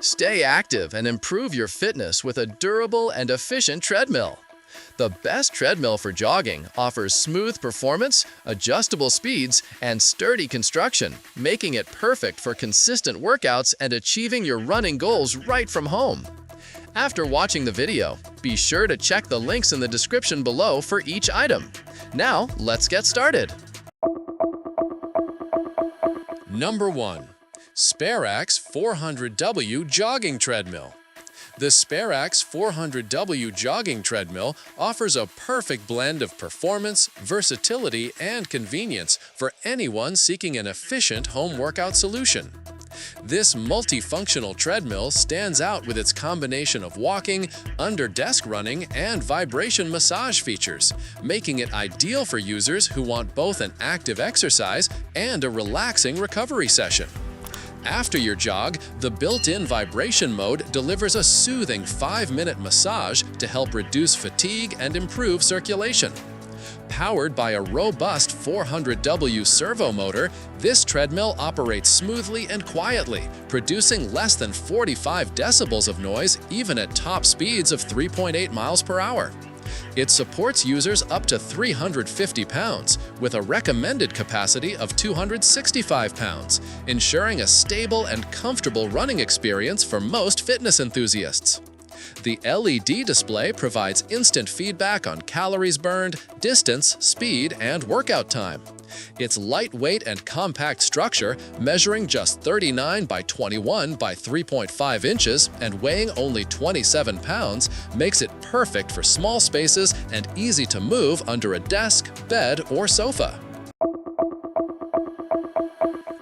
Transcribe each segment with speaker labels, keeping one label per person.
Speaker 1: Stay active and improve your fitness with a durable and efficient treadmill. The best treadmill for jogging offers smooth performance, adjustable speeds, and sturdy construction, making it perfect for consistent workouts and achieving your running goals right from home. After watching the video, be sure to check the links in the description below for each item. Now, let's get started.
Speaker 2: Number 1. Sperax 400W Jogging Treadmill. The Sperax 400W Jogging Treadmill offers a perfect blend of performance, versatility, and convenience for anyone seeking an efficient home workout solution. This multifunctional treadmill stands out with its combination of walking, under-desk running, and vibration massage features, making it ideal for users who want both an active exercise and a relaxing recovery session. After your jog, the built-in vibration mode delivers a soothing 5-minute massage to help reduce fatigue and improve circulation. Powered by a robust 400W servo motor, this treadmill operates smoothly and quietly, producing less than 45 decibels of noise even at top speeds of 3.8 miles per hour. It supports users up to 350 pounds, with a recommended capacity of 265 pounds, ensuring a stable and comfortable running experience for most fitness enthusiasts. The LED display provides instant feedback on calories burned, distance, speed, and workout time. Its lightweight and compact structure, measuring just 39 by 21 by 3.5 inches and weighing only 27 pounds, makes it perfect for small spaces and easy to move under a desk, bed, or sofa.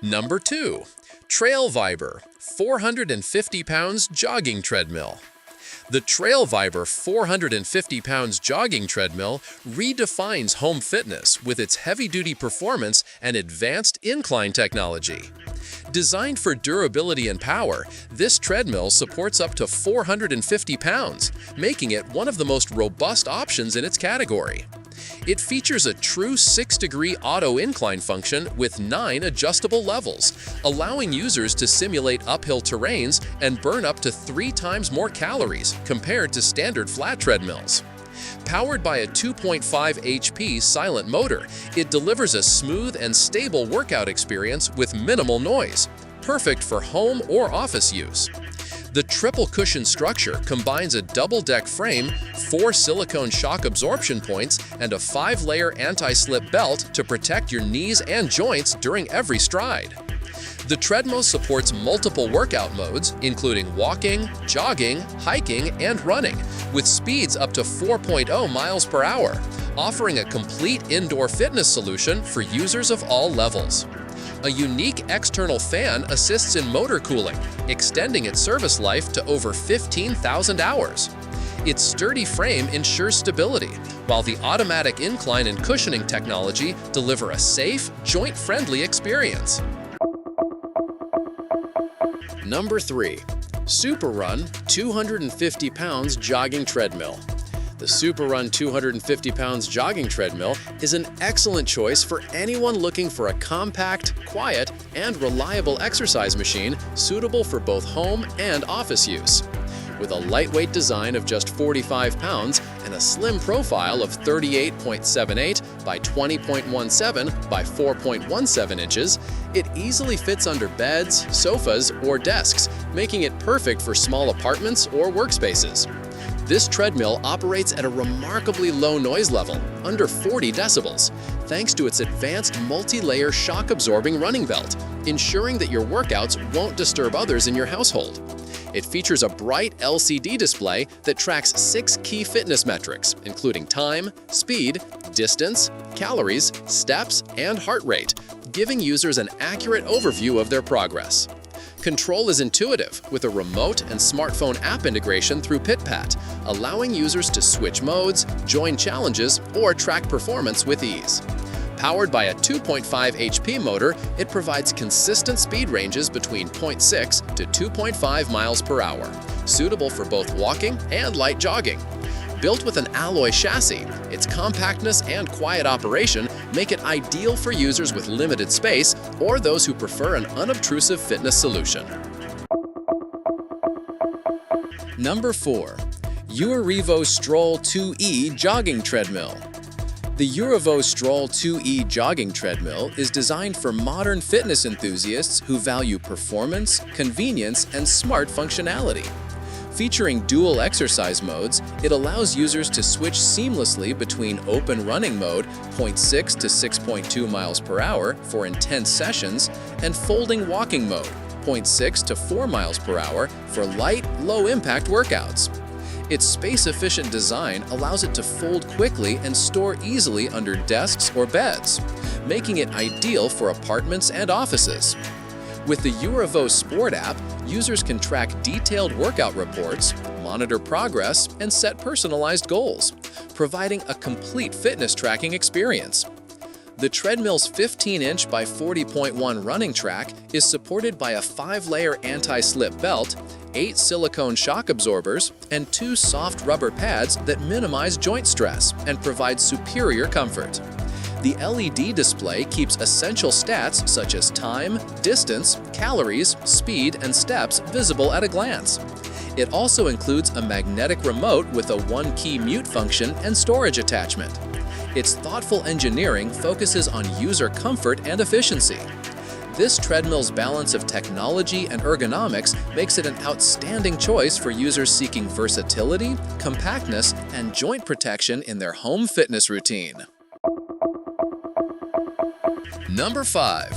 Speaker 2: Number 2. TRAILVIBER 450 pounds Jogging Treadmill. The TRAILVIBER 450 pounds jogging treadmill redefines home fitness with its heavy-duty performance and advanced incline technology. Designed for durability and power, this treadmill supports up to 450 pounds, making it one of the most robust options in its category. It features a true 6-degree auto incline function with 9 adjustable levels, allowing users to simulate uphill terrains and burn up to 3 times more calories compared to standard flat treadmills. Powered by a 2.5 HP silent motor, it delivers a smooth and stable workout experience with minimal noise, perfect for home or office use. The triple cushion structure combines a double-deck frame, 4 silicone shock absorption points, and a 5-layer anti-slip belt to protect your knees and joints during every stride. The treadmill supports multiple workout modes, including walking, jogging, hiking, and running, with speeds up to 4.0 miles per hour, offering a complete indoor fitness solution for users of all levels. A unique external fan assists in motor cooling, extending its service life to over 15,000 hours. Its sturdy frame ensures stability, while the automatic incline and cushioning technology deliver a safe, joint-friendly experience. Number 3. Superun 250 pounds Jogging Treadmill. The Superun 250 pounds jogging treadmill is an excellent choice for anyone looking for a compact, quiet, and reliable exercise machine suitable for both home and office use. With a lightweight design of just 45 pounds and a slim profile of 38.78 by 20.17 by 4.17 inches, it easily fits under beds, sofas, or desks, making it perfect for small apartments or workspaces. This treadmill operates at a remarkably low noise level, under 40 decibels, thanks to its advanced multi-layer shock-absorbing running belt, ensuring that your workouts won't disturb others in your household. It features a bright LCD display that tracks 6 key fitness metrics, including time, speed, distance, calories, steps, and heart rate, giving users an accurate overview of their progress. Control is intuitive, with a remote and smartphone app integration through PitPat, allowing users to switch modes, join challenges, or track performance with ease. Powered by a 2.5 HP motor, it provides consistent speed ranges between 0.6 to 2.5 miles per hour, suitable for both walking and light jogging. Built with an alloy chassis, its compactness and quiet operation make it ideal for users with limited space or those who prefer an unobtrusive fitness solution. Number 4. UREVO Strol 2E Jogging Treadmill. The UREVO Strol 2E Jogging Treadmill is designed for modern fitness enthusiasts who value performance, convenience, and smart functionality. Featuring dual exercise modes, it allows users to switch seamlessly between open running mode 0.6 to 6.2 miles per hour for intense sessions and folding walking mode 0.6 to 4 miles per hour for light, low-impact workouts. Its space-efficient design allows it to fold quickly and store easily under desks or beds, making it ideal for apartments and offices. With the UREVO Sport app, users can track detailed workout reports, monitor progress, and set personalized goals, providing a complete fitness tracking experience. The treadmill's 15-inch by 40.1 running track is supported by a 5-layer anti-slip belt, 8 silicone shock absorbers, and 2 soft rubber pads that minimize joint stress and provide superior comfort. The LED display keeps essential stats such as time, distance, calories, speed, and steps visible at a glance. It also includes a magnetic remote with a one-key mute function and storage attachment. Its thoughtful engineering focuses on user comfort and efficiency. This treadmill's balance of technology and ergonomics makes it an outstanding choice for users seeking versatility, compactness, and joint protection in their home fitness routine.
Speaker 1: Number 5.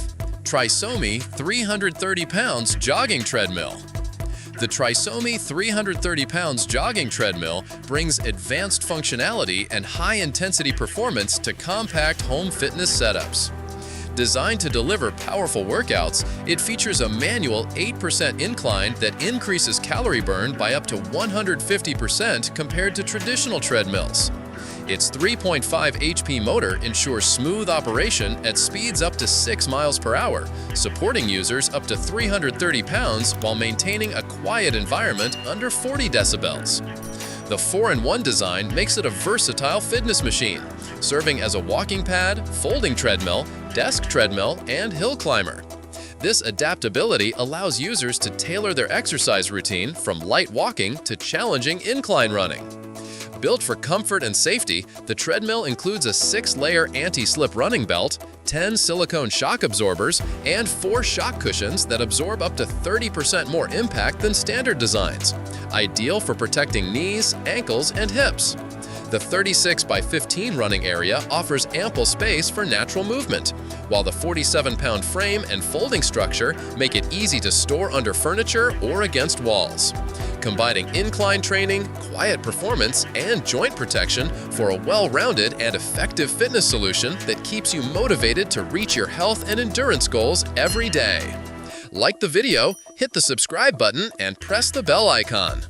Speaker 1: Trisomy 330 pounds Jogging Treadmill. The Trisomy 330 pounds jogging treadmill brings advanced functionality and high-intensity performance to compact home fitness setups. Designed to deliver powerful workouts, it features a manual 8% incline that increases calorie burn by up to 150% compared to traditional treadmills. Its 3.5 HP motor ensures smooth operation at speeds up to 6 miles per hour, supporting users up to 330 pounds while maintaining a quiet environment under 40 decibels. The 4-in-1 design makes it a versatile fitness machine, serving as a walking pad, folding treadmill, desk treadmill, and hill climber. This adaptability allows users to tailor their exercise routine from light walking to challenging incline running. Built for comfort and safety, the treadmill includes a 6-layer anti-slip running belt, 10 silicone shock absorbers, and 4 shock cushions that absorb up to 30% more impact than standard designs, ideal for protecting knees, ankles, and hips. The 36 by 15 running area offers ample space for natural movement, while the 47-pound frame and folding structure make it easy to store under furniture or against walls, combining incline training, quiet performance, and joint protection for a well-rounded and effective fitness solution that keeps you motivated to reach your health and endurance goals every day. Like the video, hit the subscribe button, and press the bell icon.